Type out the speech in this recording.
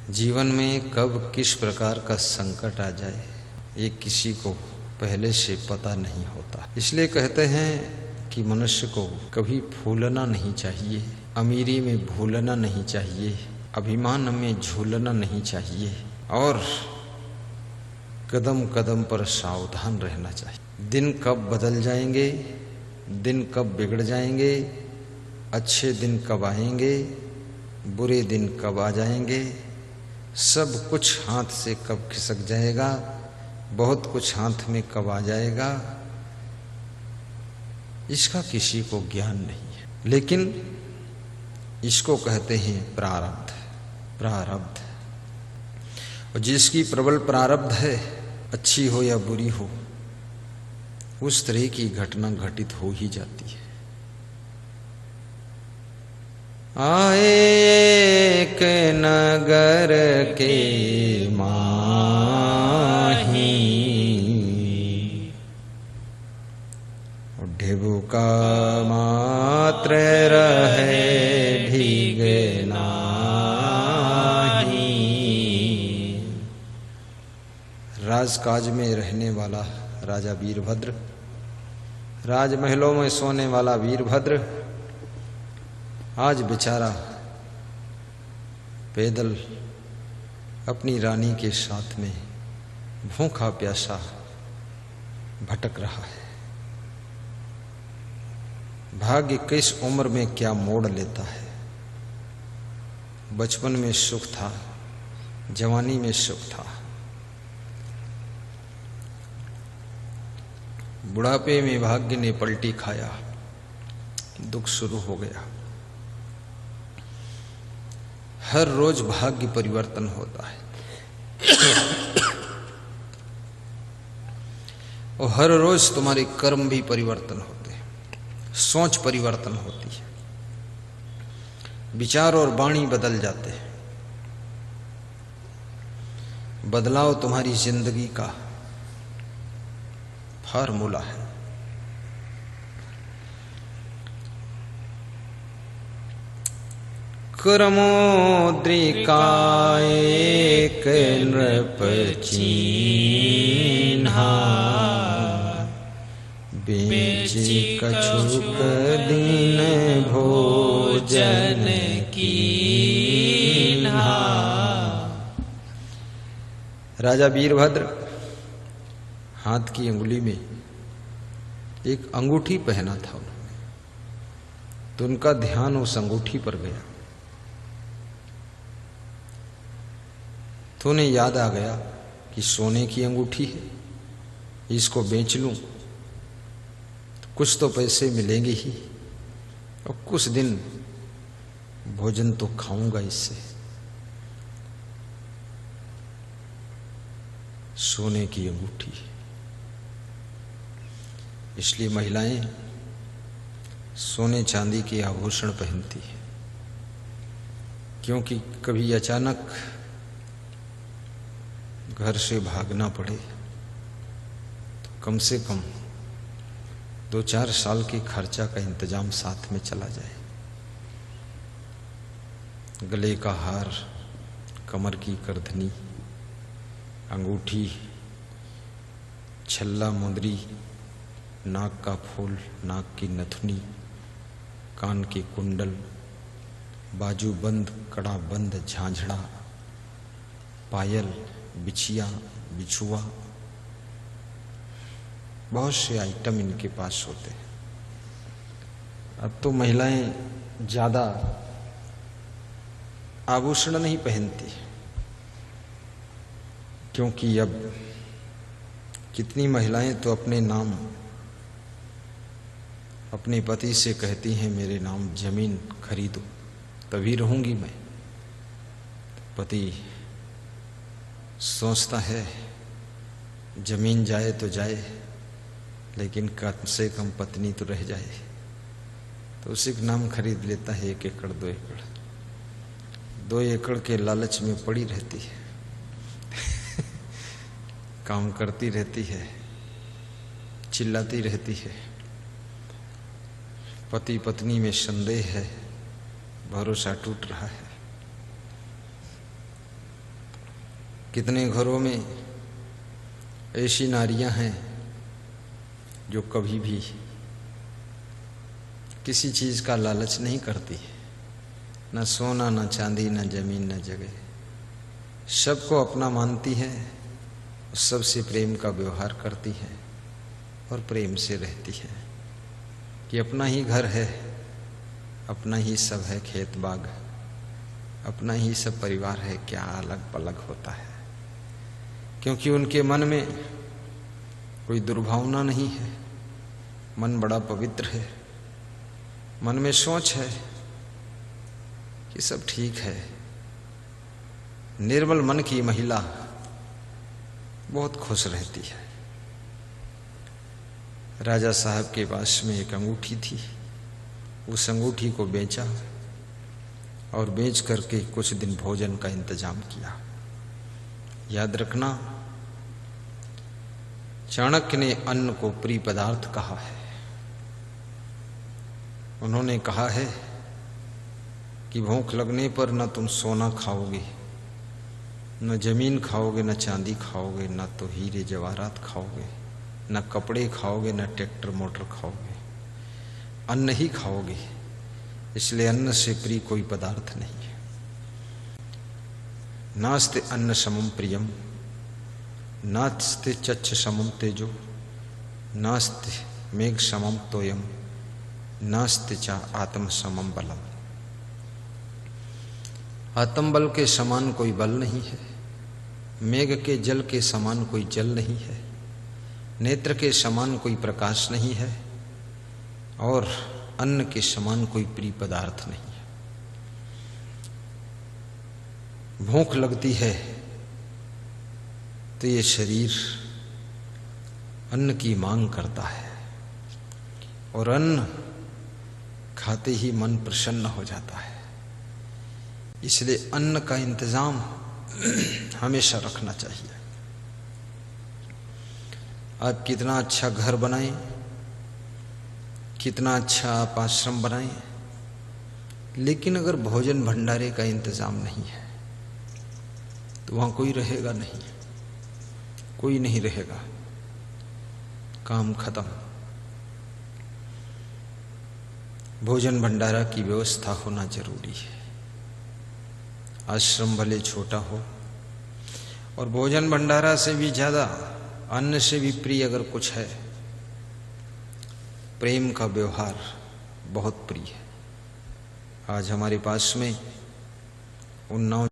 जीवन में कब किस प्रकार का संकट आ जाए ये किसी को पहले से पता नहीं होता। इसलिए कहते हैं कि मनुष्य को कभी फूलना नहीं चाहिए, अमीरी में भूलना नहीं चाहिए, अभिमान में झूलना नहीं चाहिए और कदम कदम पर सावधान रहना चाहिए। दिन कब बदल जाएंगे, दिन कब बिगड़ जाएंगे, अच्छे दिन कब आएंगे, बुरे दिन कब आ जाएंगे, सब कुछ हाथ से कब खिसक जाएगा, बहुत कुछ हाथ में कब आ जाएगा, इसका किसी को ज्ञान नहीं है। लेकिन इसको कहते हैं प्रारब्ध। प्रारब्ध, और जिसकी प्रबल प्रारब्ध है, अच्छी हो या बुरी हो, उस तरह की घटना घटित हो ही जाती है। आए एक नगर के माही, ढिबुका मात्र रहे भीगे नाही। राजकाज में रहने वाला राजा वीरभद्र, राजमहलों में सोने वाला वीरभद्र, आज बेचारा पैदल अपनी रानी के साथ में भूखा प्यासा भटक रहा है। भाग्य किस उम्र में क्या मोड़ लेता है। बचपन में सुख था, जवानी में सुख था, बुढ़ापे में भाग्य ने पलटी खाया, दुख शुरू हो गया। हर रोज भाग्य परिवर्तन होता है और हर रोज तुम्हारे कर्म भी परिवर्तन होते हैं, सोच परिवर्तन होती है, विचार और वाणी बदल जाते हैं। बदलाव तुम्हारी जिंदगी का फार्मूला है। कर्मोद्रिका एक नृप चीन्हा, बेची कछुक दिन भोजन कीन्हा। राजा वीरभद्र हाथ की अंगुली में एक अंगूठी पहना था उन्होंने, तो उनका ध्यान उस अंगूठी पर गया। तो उन्हें याद आ गया कि सोने की अंगूठी है, इसको बेच लूं तो कुछ तो पैसे मिलेंगे ही और कुछ दिन भोजन तो खाऊंगा इससे। सोने की अंगूठी, इसलिए महिलाएं सोने चांदी के आभूषण पहनती है, क्योंकि कभी अचानक घर से भागना पड़े तो कम से कम 2-4 साल के खर्चा का इंतजाम साथ में चला जाए। गले का हार, कमर की करधनी, अंगूठी, छल्ला मुंदरी, नाक का फूल, नाक की नथुनी, कान के कुंडल, बाजू बंद, कड़ा बंद, झांझड़ा, पायल, बिछिया, बिछुआ, बहुत से आइटम इनके पास होते हैं। अब तो महिलाएं ज्यादा आभूषण नहीं पहनती, क्योंकि अब कितनी महिलाएं तो अपने नाम अपने पति से कहती हैं, मेरे नाम जमीन खरीदो तभी रहूंगी मैं। पति सोचता है जमीन जाए तो जाए, लेकिन कम से कम पत्नी तो रह जाए, तो उसी का नाम खरीद लेता है 1 एकड़ 2 एकड़। 2 एकड़ के लालच में पड़ी रहती है काम करती रहती है, चिल्लाती रहती है। पति पत्नी में संदेह है, भरोसा टूट रहा है। कितने घरों में ऐसी नारियां हैं जो कभी भी किसी चीज का लालच नहीं करती, न सोना न चांदी न जमीन न जगह, सबको अपना मानती है, सबसे प्रेम का व्यवहार करती है और प्रेम से रहती है कि अपना ही घर है, अपना ही सब है, खेत बाग अपना ही सब परिवार है, क्या अलग पलग होता है। क्योंकि उनके मन में कोई दुर्भावना नहीं है, मन बड़ा पवित्र है, मन में सोच है कि सब ठीक है। निर्मल मन की महिला बहुत खुश रहती है। राजा साहब के पास में एक अंगूठी थी, उस अंगूठी को बेचा और बेच करके कुछ दिन भोजन का इंतजाम किया। याद रखना, चाणक्य ने अन्न को प्रिय पदार्थ कहा है। उन्होंने कहा है कि भूख लगने पर न तुम सोना खाओगे, न जमीन खाओगे, न चांदी खाओगे, न तो हीरे जवाहरात खाओगे, न कपड़े खाओगे, न ट्रैक्टर मोटर खाओगे, अन्न ही खाओगे। इसलिए अन्न से प्रिय कोई पदार्थ नहीं है। नास्ते अन्न समम प्रियम, नास्ते चच्छ समम तेजो, नास्ते मेघ समम तोयम, नास्ते चा आत्म समम बलम। आत्म बल के समान कोई बल नहीं है, मेघ के जल के समान कोई जल नहीं है, नेत्र के समान कोई प्रकाश नहीं है और अन्न के समान कोई प्रिय पदार्थ नहीं है। भूख लगती है तो ये शरीर अन्न की मांग करता है और अन्न खाते ही मन प्रसन्न हो जाता है। इसलिए अन्न का इंतजाम हमेशा रखना चाहिए। आप कितना अच्छा घर बनाएं, कितना अच्छा आप आश्रम बनाएं, लेकिन अगर भोजन भंडारे का इंतजाम नहीं है तो वहां कोई रहेगा नहीं, कोई नहीं रहेगा, काम खत्म। भोजन भंडारा की व्यवस्था होना जरूरी है। आश्रम भले छोटा हो और भोजन भंडारा से भी ज्यादा, अन्न से भी प्रिय अगर कुछ है, प्रेम का व्यवहार बहुत प्रिय है। आज हमारे पास में उन्नाव